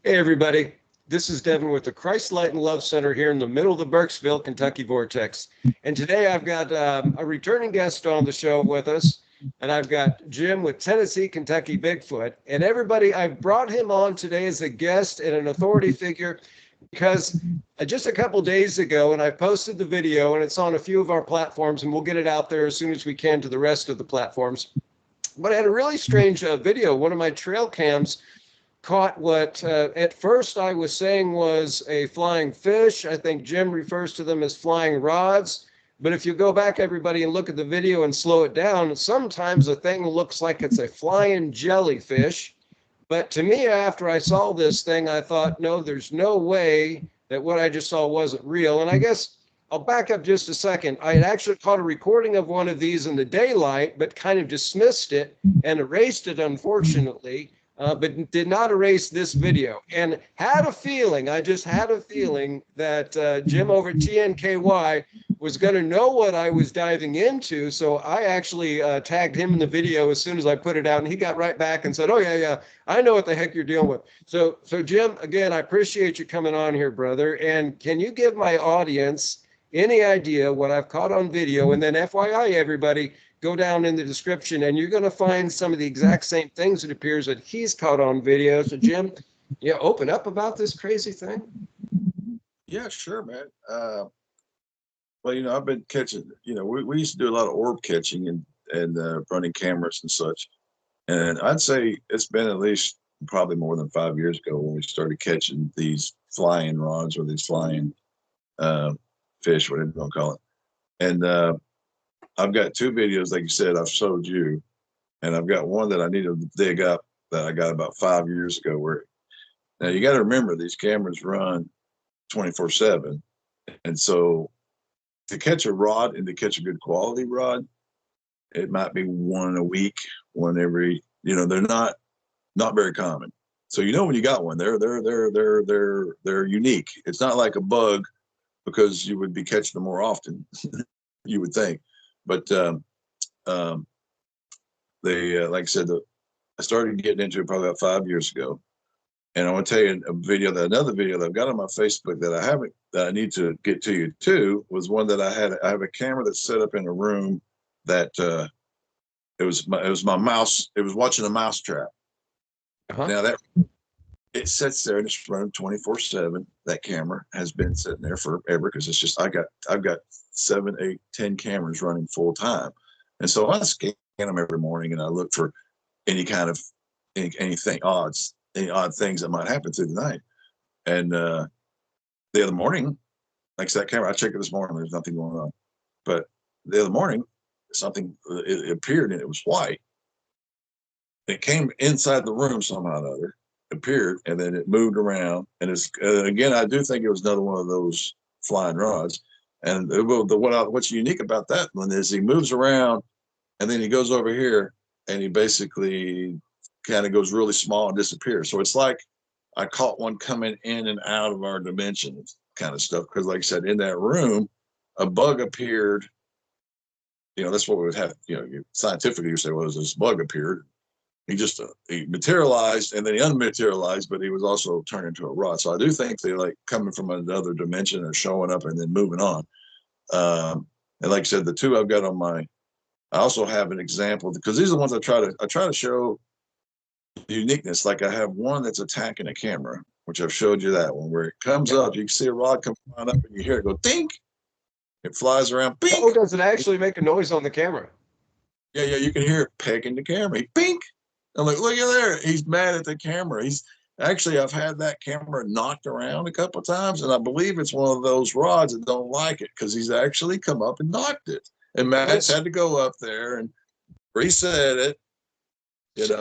Hey, everybody. This is Devin with the Christ Light and Love Center here in the middle of the Burkesville, Kentucky vortex. And today I've got a returning guest on the show with us, and I've got Jim with Tennessee, Kentucky Bigfoot. And everybody, I've brought him on today as a guest and an authority figure because just a couple days ago, and I posted the video, and it's on a few of our platforms, and we'll get it out there as soon as we can to the rest of the platforms. But I had a really strange video. One of my trail cams caught what at first I was saying was a flying fish. I think Jim refers to them as flying rods. But if you go back, everybody, and look at the video and slow it down, sometimes a thing looks like it's a flying jellyfish. But to me, after I saw this thing, I thought, no, there's no way that what I just saw wasn't real. And I guess I'll back up just a second. I had actually caught a recording of one of these in the daylight, but kind of dismissed it and erased it, unfortunately. But did not erase this video, and had a feeling, I just had a feeling that Jim over at TNKY was going to know what I was diving into. So I actually tagged him in the video as soon as I put it out, and he got right back and said, oh, yeah, I know what the heck you're dealing with. So Jim, again, I appreciate you coming on here, brother. And can you give my audience any idea what I've caught on video? And then FYI, everybody, go down in the description and you're going to find some of the exact same things it appears that he's caught on video. So Jim, yeah, open up about this crazy thing. Yeah, sure, man. Well, I've been catching, we used to do a lot of orb catching and running cameras and such. And I'd say it's been at least probably more than 5 years ago when we started catching these flying rods or these flying fish, whatever you want to call it. And I've got two videos, like you said, I've showed you, and I've got one that I need to dig up that I got about 5 years ago. Now you got to remember these cameras run 24/7, and so to catch a rod and to catch a good quality rod, it might be one a week, one every. They're not very common. So when you got one, they're unique. It's not like a bug because you would be catching them more often, you would think. But they, like I said, I started getting into it probably about 5 years ago. And I want to tell you another video that I've got on my Facebook that I need to get to you too, was one that I have a camera that's set up in a room that it was my mouse. It was watching a mouse trap. Now that it sits there and it's running 24/7. That camera has been sitting there forever because it's just I've got 7, 8, 10 cameras running full time, and so I scan them every morning and I look for any kind of any odd things that might happen through the night. And the other morning, like that camera, I checked it this morning. There's nothing going on, but the other morning, something it appeared and it was white. It came inside the room somehow or other, appeared, and then it moved around. And it's again, I do think it was another one of those flying rods. And what's unique about that one is he moves around, and then he goes over here, and he basically kind of goes really small and disappears. So it's like I caught one coming in and out of our dimension kind of stuff. Because like I said, in that room, a bug appeared. That's what we would have, scientifically you say, well, this bug appeared. He materialized and then he unmaterialized, but he was also turned into a rod. So I do think they like coming from another dimension or showing up and then moving on. And like I said, the two I've got I also have an example because these are the ones I try to show the uniqueness. Like I have one that's attacking a camera, which I've showed you that one where it comes up, you can see a rod come on up and you hear it go dink. It flies around. Bink. Oh, does it actually make a noise on the camera? Yeah, you can hear it pecking the camera. Bink. I'm like, look at there. He's mad at the camera. I've had that camera knocked around a couple of times, and I believe it's one of those rods that don't like it because he's actually come up and knocked it. And Matt's had to go up there and reset it.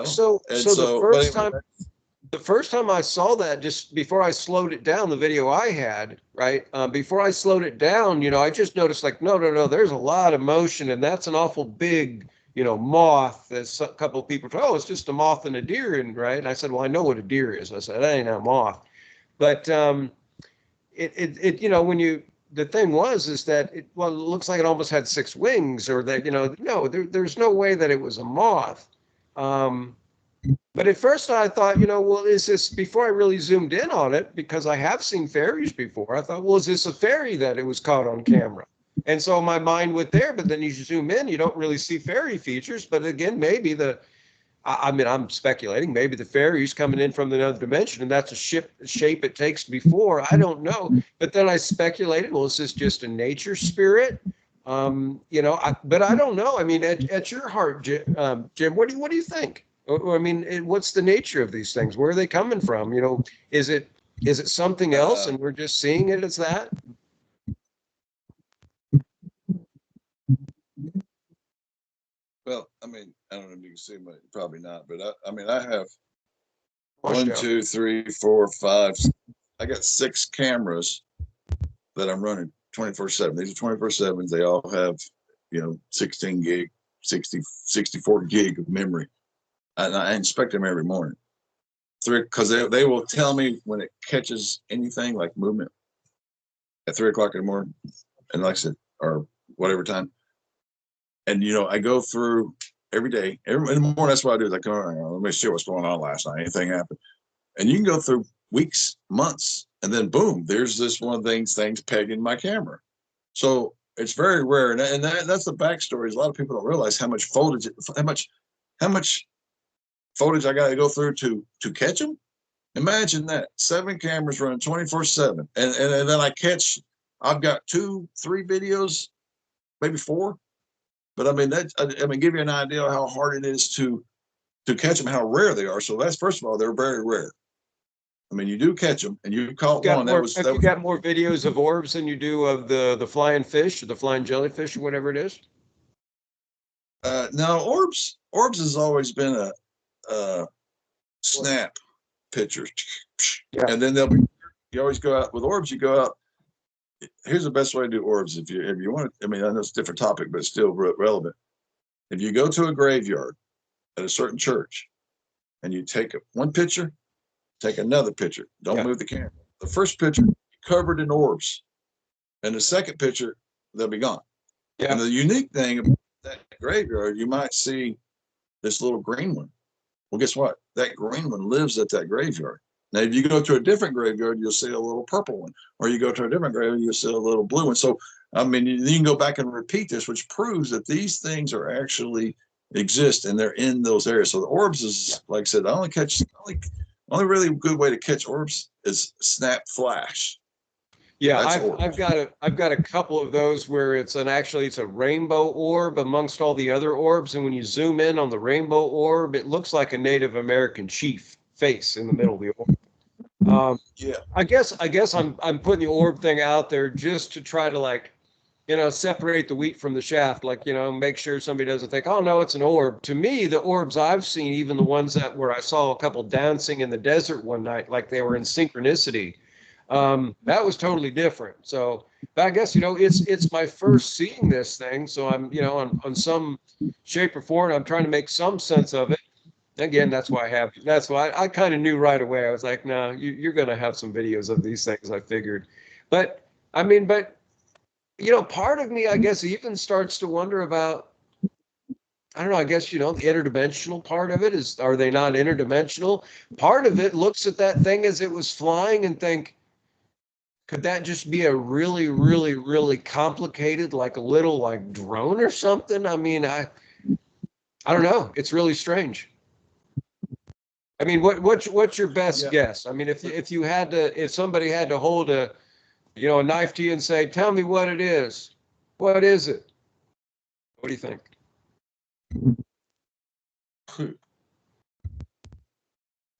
So the first time I saw that, just before I slowed it down, the video I had, right? Before I slowed it down, I just noticed like, no, there's a lot of motion, and that's an awful big, moth. As a couple of people, it's just a moth and a deer, right? And I said, well, I know what a deer is. I said, that ain't a moth. But the thing is that it looks like it almost had 6 wings, or that, no, there's no way that it was a moth. But at first I thought, well, is this, before I really zoomed in on it, because I have seen fairies before, I thought, well, is this a fairy that it was caught on camera? And so my mind went there, but then you zoom in, you don't really see fairy features. But again, maybe I mean, I'm speculating, maybe the fairy's coming in from another dimension and that's a shape it takes before. I don't know. But then I speculated, well, is this just a nature spirit? But I don't know. I mean, at your heart, Jim, what do you think? I mean, what's the nature of these things? Where are they coming from? Is it something else and we're just seeing it as that? Well, I mean, I don't know if you can see, but probably not. But I mean, I have Wash one, down. 2, 3, 4, 5. I got 6 cameras that I'm running 24/7. These are 24/7s. They all have, 16 gig, 60, 64 gig of memory. And I inspect them every morning. Because they will tell me when it catches anything like movement at 3 o'clock in the morning. And like I said, or whatever time. And, I go through every day, in the morning. That's what I do. Like, all right, let me see what's going on last night. Anything happened? And you can go through weeks, months, and then boom, there's this one of things pegging my camera. So it's very rare, and that's the backstory. Is a lot of people don't realize how much how much footage I got to go through to catch them. Imagine that 7 cameras running 24/7, and then I've got 2, 3 videos, maybe 4. But I mean I mean, give you an idea of how hard it is to catch them, how rare they are. So that's, first of all, they're very rare. I mean, you do catch them, and you caught one. Have you got more videos of orbs than you do of the flying fish or the flying jellyfish or whatever it is? No, orbs has always been a snap picture, Yeah. and then you always go out with orbs. You go out. Here's the best way to do orbs if you want to. I mean, I know it's a different topic, but it's still relevant. If you go to a graveyard at a certain church and you take one picture, take another picture. Don't move the camera. The first picture covered in orbs, and the second picture they'll be gone. Yeah. And the unique thing about that graveyard, you might see this little green one. Well, guess what? That green one lives at that graveyard. Now, if you go to a different graveyard, you'll see a little purple one, or you go to a different graveyard, you'll see a little blue one. So, I mean, you can go back and repeat this, which proves that these things are actually exist and they're in those areas. So the orbs is, like I said, only really good way to catch orbs is snap flash. Yeah, That's I've got a couple of those where it's a rainbow orb amongst all the other orbs, and when you zoom in on the rainbow orb, it looks like a Native American chief face in the middle of the orb. Yeah. I guess I'm putting the orb thing out there just to try to, like, separate the wheat from the shaft, like, make sure somebody doesn't think, oh no, it's an orb. To me, the orbs I've seen, even the ones where I saw a couple dancing in the desert one night, like they were in synchronicity, that was totally different. So, but I guess, it's my first seeing this thing, so I'm, on some shape or form, I'm trying to make some sense of it. Again, that's why I kind of knew right away. I was like, no, you're going to have some videos of these things, I figured. But I mean, part of me, I guess, even starts to wonder about, I don't know, I guess, the interdimensional part of it is, are they not interdimensional? Part of it looks at that thing as it was flying and think, could that just be a really, really, really complicated, like a little like drone or something? I mean, I don't know. It's really strange. I mean, what's your best guess? I mean, if somebody had to hold a knife to you and say, tell me what it is, what is it? What do you think?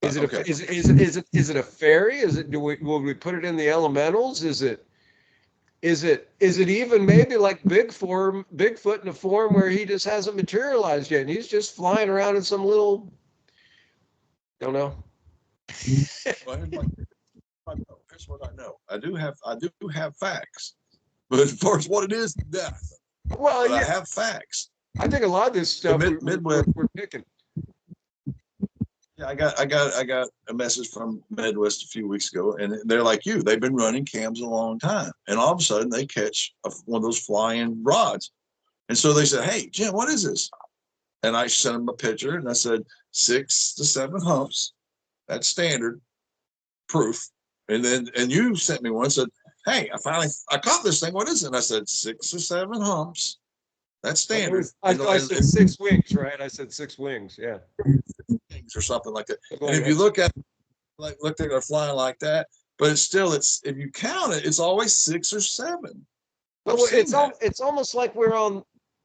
Is it Okay. is it a fairy? Will we put it in the elementals? Is it even maybe like Bigfoot in a form where he just hasn't materialized yet and he's just flying around in some little, don't know. Well, here's what I know. I do have facts, but as far as what it is, death. Well, But I yeah, have facts. I think a lot of this stuff Midwest. we're picking. Yeah, I got a message from Midwest a few weeks ago, and they're like you. They've been running cams a long time, and all of a sudden they catch one of those flying rods, and so they said, "Hey, Jim, what is this?" And I sent him a picture and I said 6 to 7 humps. That's standard proof. And you sent me one, said, hey, I caught this thing. What is it? And I said 6 or 7 humps. That's standard. I said 6 wings, right? I said 6 wings. Yeah. Or something like that. Something And like if you that. look at look at it flying like that, but it's if you count it, it's always 6 or 7. Well, it's almost like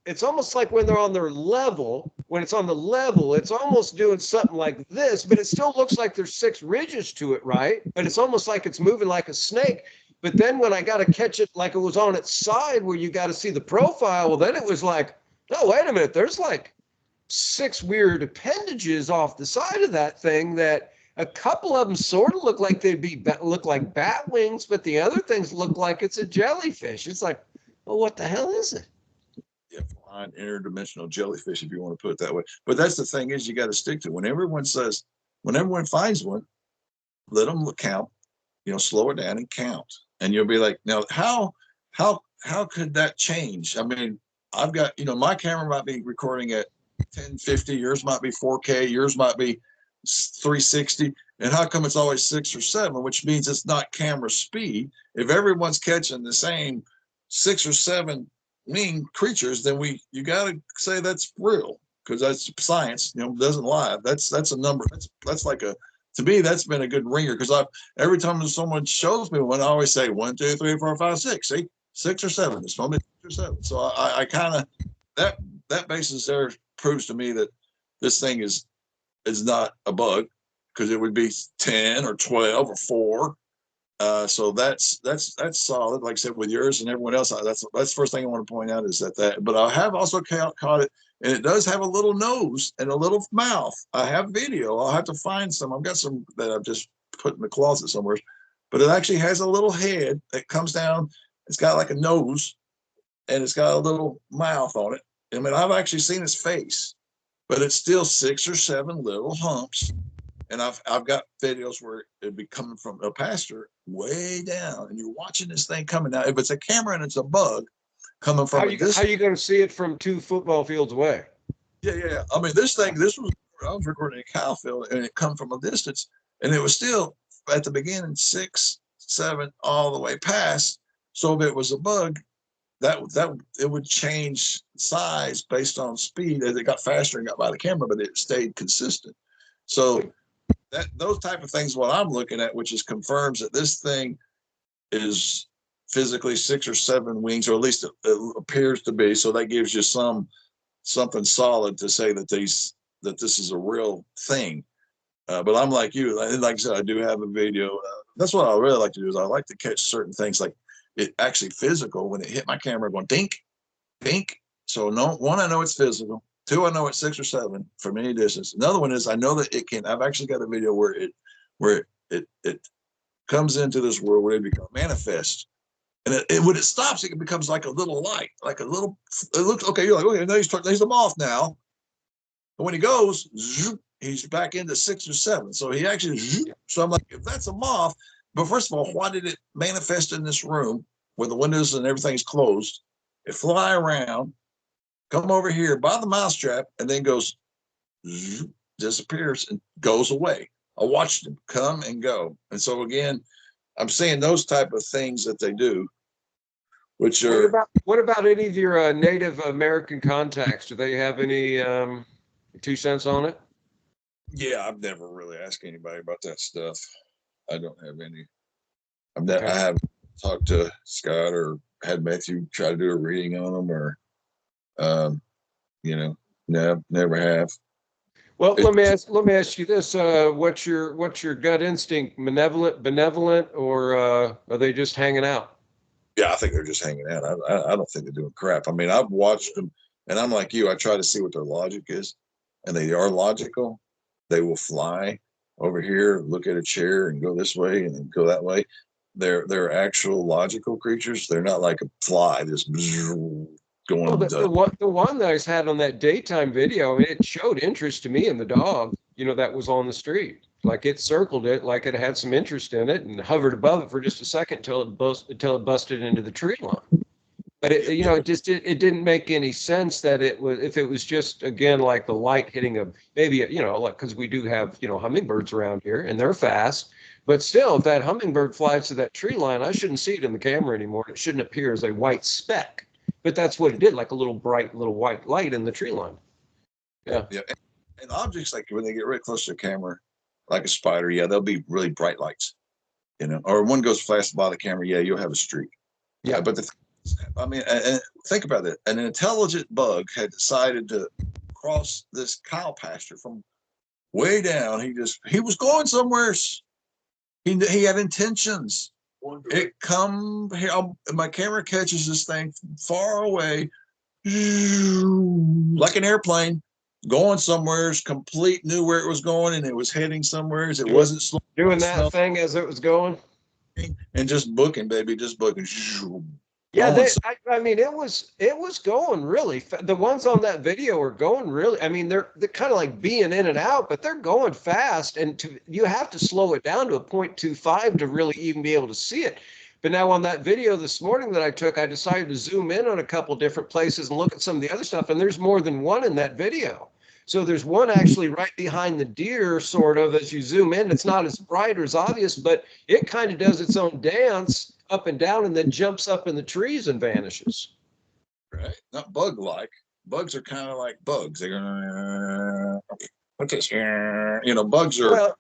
it's almost like when they're on their level, when it's on the level, it's almost doing something like this, but it still looks like there's 6 ridges to it, right? But it's almost like it's moving like a snake. But then when I got to catch it like it was on its side where you got to see the profile, well, then it was like, no, wait a minute, there's like 6 weird appendages off the side of that thing that a couple of them sort of look like look like bat wings, but the other things look like it's a jellyfish. It's like, well, what the hell is it? Yeah, flying interdimensional jellyfish, if you want to put it that way. But that's the thing is you got to stick to it. When everyone finds one, let them count, slow it down and count. And you'll be like, now how could that change? I mean, I've got, my camera might be recording at 1050, yours might be 4K, yours might be 360. And how come it's always 6 or 7, which means it's not camera speed? If everyone's catching the same 6 or 7 mean creatures, then you got to say that's real, because that's science, doesn't lie. That's a number. That's like to me, that's been a good ringer, because every time someone shows me one, I always say 1, 2, 3, 4, 5, 6. See, 6 or 7. It's only 6 or 7. So I kind of that basis there proves to me that this thing is not a bug, because it would be 10 or 12 or 4. So that's solid. Like I said, with yours and everyone else, that's the first thing I want to point out is that. But I have also caught it, and it does have a little nose and a little mouth. I have video. I'll have to find some. I've got some that I've just put in the closet somewhere. But it actually has a little head that comes down. It's got like a nose, and it's got a little mouth on it. I mean, I've actually seen its face, but it's still 6 or 7 little humps. And I've got videos where it'd be coming from a pasture way down, and you're watching this thing coming down. If it's a camera and it's a bug coming from a distance, how are you going to see it from 2 football fields away? Yeah. I mean, I was recording a cow field, and it come from a distance, and it was still at the beginning 6, 7, all the way past. So if it was a bug, that it would change size based on speed as it got faster and got by the camera, but it stayed consistent. So those type of things, what I'm looking at, which is confirms that this thing is physically 6 or 7 wings, or at least it appears to be. So that gives you something solid to say that this is a real thing. But I'm like you, like I said, I do have a video. That's what I really like to do, is I like to catch certain things, like it actually physical when it hit my camera, going dink, dink. So I know it's physical. 2, I know it's 6 or 7 from any distance. Another one is I know that it can. I've actually got a video where it comes into this world where it becomes manifest, and when it stops, it becomes like a little light, like a little. It looks okay. You're like, okay, now he's a moth now. But when he goes, he's back into 6 or 7. So he actually. So I'm like, if that's a moth, but first of all, why did it manifest in this room where the windows and everything's closed? It fly around, come over here by the mousetrap, and then goes, disappears and goes away. I watched them come and go. And so again, I'm seeing those type of things that they do, which are. What about any of your Native American contacts? Do they have any 2 cents on it? Yeah, I've never really asked anybody about that stuff. I don't have any. Okay. I haven't talked to Scott or had Matthew try to do a reading on them, or no, never have. Well, let me ask you this: what's your gut instinct? Benevolent, or are they just hanging out? Yeah, I think they're just hanging out. I don't think they're doing crap. I mean, I've watched them, and I'm like you. I try to see what their logic is, and they are logical. They will fly over here, look at a chair, and go this way, and then go that way. They're actual logical creatures. They're not like a fly just going. Well, the one that I had on that daytime video, I mean, it showed interest to me in the dog, that was on the street. Like it circled it, like it had some interest in it, and hovered above it for just a second until it busted into the tree line. But it didn't make any sense that it was, if it was just, again, like the light hitting a, maybe, like, because we do have, hummingbirds around here and they're fast, but still, if that hummingbird flies to that tree line, I shouldn't see it in the camera anymore. It shouldn't appear as a white speck, but that's what it did, like a little bright little white light in the tree line. Yeah. Yeah. And objects, like when they get really close to the camera, like a spider, yeah, they'll be really bright lights, or one goes fast by the camera, yeah, you'll have a streak. Yeah. But I mean, and think about it. An intelligent bug had decided to cross this cow pasture from way down. He was going somewhere. He had intentions. It come here. My camera catches this thing far away, like an airplane, going somewhere. Complete knew where it was going, and it was heading somewhere. It wasn't slow, doing that thing as it was going, and just booking, baby, just booking. Yeah, I mean, it was going really. The ones on that video are going really. I mean, they're kind of like being in and out, but they're going fast, and you have to slow it down to a 0.25 to really even be able to see it. But now on that video this morning that I took, I decided to zoom in on a couple different places and look at some of the other stuff, and there's more than one in that video. So there's one actually right behind the deer, sort of, as you zoom in. It's not as bright or as obvious, but it kind of does its own dance up and down and then jumps up in the trees and vanishes. Right? Not bug-like. Bugs are kind of like bugs. They're what's this? Bugs are. Well,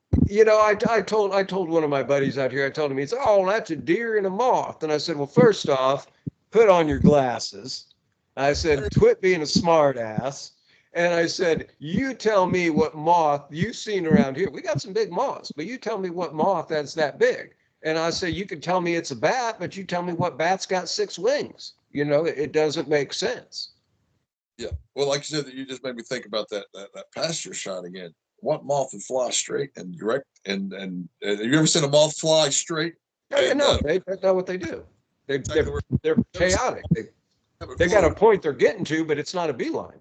I told one of my buddies out here. I told him, he said, "Oh, that's a deer and a moth." And I said, "Well, first off, put on your glasses." I said, "Quit being a smart ass." And I said, "You tell me what moth you've seen around here. We got some big moths, but you tell me what moth that's that big." And I say, "You can tell me it's a bat, but you tell me what bat's got 6 wings." It doesn't make sense. Yeah. Well, like you said, you just made me think about that pasture shot again. What moth would fly straight and direct? And have you ever seen a moth fly straight? Yeah, no, that's not what they do. They're chaotic. They got a point they're getting to, but it's not a beeline.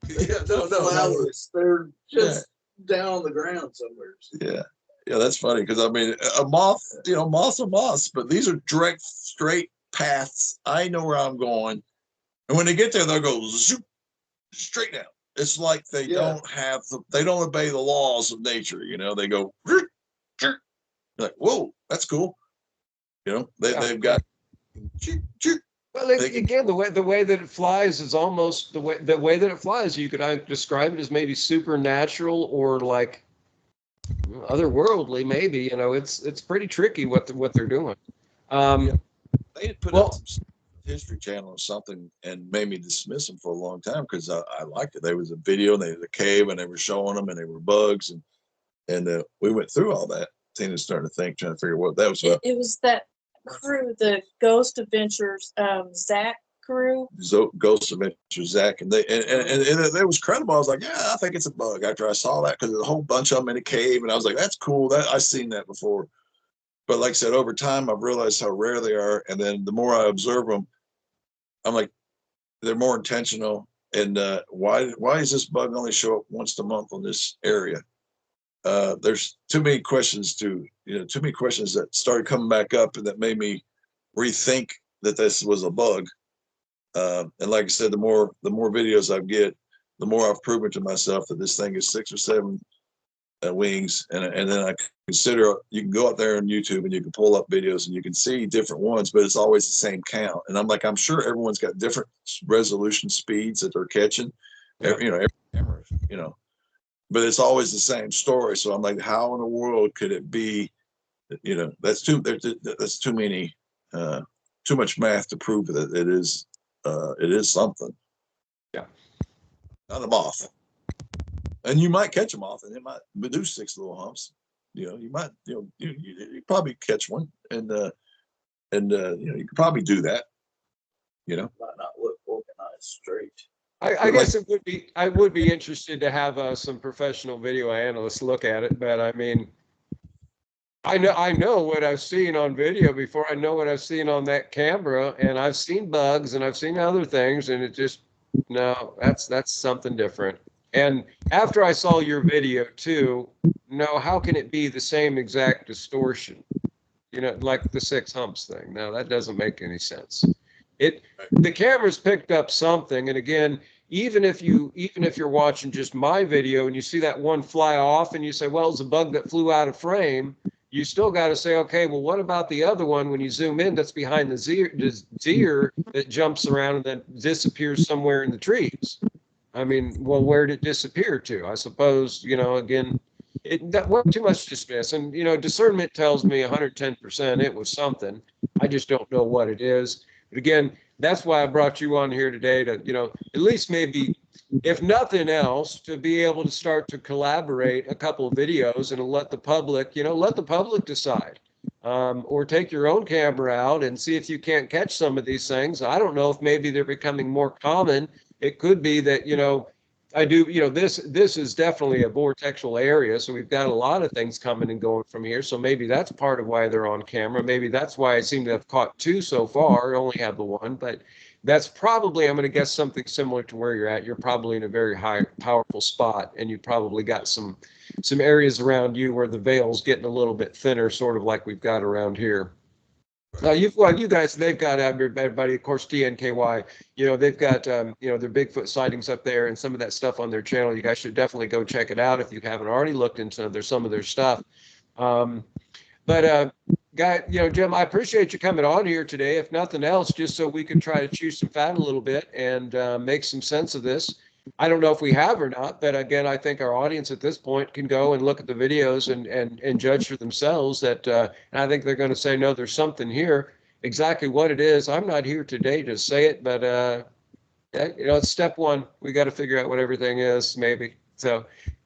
Yeah, no. Flowers. They're just down on the ground somewhere. Yeah. Yeah, that's funny because I mean, a moth, moths are moths, but these are direct, straight paths. I know where I'm going, and when they get there, they'll go zoop, straight down. It's like they don't obey the laws of nature. They go like, whoa, that's cool. They've got. Well, again, the way that it flies is almost the way that it flies. You could describe it as maybe supernatural or like otherworldly, maybe. It's pretty tricky what they're doing. They had put up some History Channel or something and made me dismiss them for a long time because I liked it. There was a video and they was a cave and they were showing them and they were bugs and we went through all that. Tina's starting to think, trying to figure what that was about. It was that crew, the Ghost Adventures, Zach crew. Ghost Adventures, Zach, and it was credible. I was like, yeah, I think it's a bug. After I saw that, because there's a whole bunch of them in a cave, and I was like, that's cool. That I've seen that before. But like I said, over time, I've realized how rare they are, and then the more I observe them, I'm like, they're more intentional. And why does this bug only show up once a month on this area? There's too many questions that started coming back up, and that made me rethink that this was a bug. And like I said, the more videos I get, the more I've proven to myself that this thing is 6 or 7 wings. And then I consider, you can go out there on YouTube and you can pull up videos and you can see different ones, but it's always the same count. And I'm like, I'm sure everyone's got different resolution speeds that they're catching. Yeah. Every camera, but it's always the same story. So I'm like, how in the world could it be? That's too many, too much math to prove that it is something. Yeah. Not a moth. And you might catch a moth and it might do 6 little humps. You might, you probably catch one and you could probably do that. Might not look organized straight. I guess it would be. I would be interested to have some professional video analysts look at it, but I mean, I know what I've seen on video before. I know what I've seen on that camera, and I've seen bugs and I've seen other things, and it just that's something different. And after I saw your video too, no, how can it be the same exact distortion? Like the 6 humps thing. No, that doesn't make any sense. The camera's picked up something. And again, even if you're watching just my video and you see that one fly off and you say, well, it's a bug that flew out of frame, you still got to say, okay, well, what about the other one when you zoom in that's behind the deer that jumps around and then disappears somewhere in the trees? I mean, well, where did it disappear to? I suppose, again, that wasn't too much to dismiss. And, discernment tells me 110% it was something. I just don't know what it is. But again, that's why I brought you on here today to, at least maybe, if nothing else, to be able to start to collaborate a couple of videos and let the public, decide. Or take your own camera out and see if you can't catch some of these things. I don't know if maybe they're becoming more common. It could be that, I do, this is definitely a vortexual area. So we've got a lot of things coming and going from here. So maybe that's part of why they're on camera. Maybe that's why I seem to have caught two so far. I only have the one, but that's probably, I'm going to guess, something similar to where you're at. You're probably in a very high, powerful spot, and you probably got some areas around you where the veil's getting a little bit thinner, sort of like we've got around here. You guys, they've got everybody, of course, DNKY, they've got, their Bigfoot sightings up there and some of that stuff on their channel. You guys should definitely go check it out if you haven't already looked into some of their stuff. Guy, Jim, I appreciate you coming on here today. If nothing else, just so we can try to chew some fat a little bit and make some sense of this. I don't know if we have or not, but again, I think our audience at this point can go and look at the videos and judge for themselves that, and I think they're going to say, no, there's something here. Exactly what it is, I'm not here today to say it, but, it's step one. We got to figure out what everything is, maybe. So,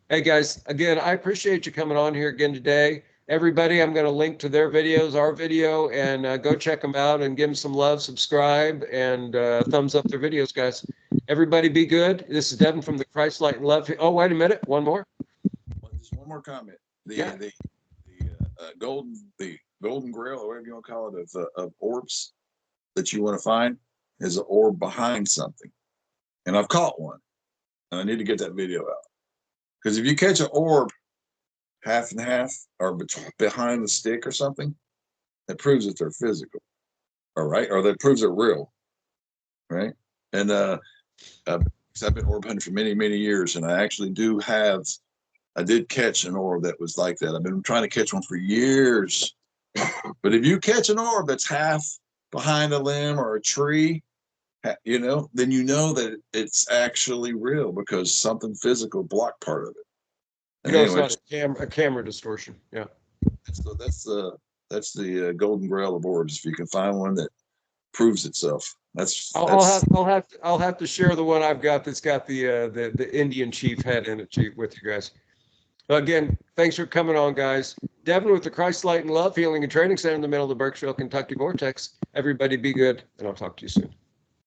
hey, guys, again, I appreciate you coming on here again today. Everybody, I'm going to link to their videos, our video, and go check them out and give them some love, subscribe, and thumbs up their videos, guys. Everybody be good. This is Devin from the Christ Light and Love. Oh, wait a minute. One more. Just one more comment. Yeah. The golden grail, or whatever you want to call it, of orbs that you want to find is an orb behind something. And I've caught one, and I need to get that video out. Because if you catch an orb half and half or behind the stick or something, that proves that they're physical. All right. Or that proves they're real. Right. And I've been orb hunting for many, many years, and I did catch an orb that was like that. I've been trying to catch one for years. But if you catch an orb that's half behind a limb or a tree, then you know that it's actually real because something physical blocked part of it. And It's not a camera distortion. Yeah. So that's the golden grail of orbs. If you can find one that proves itself, I'll have to share the one I've got that's got the Indian chief head in it, Chief, with you guys. Again, thanks for coming on, guys. Devin with the Christ Light and Love Healing and Training Center in the middle of the Burkesville, Kentucky Vortex. Everybody be good, and I'll talk to you soon.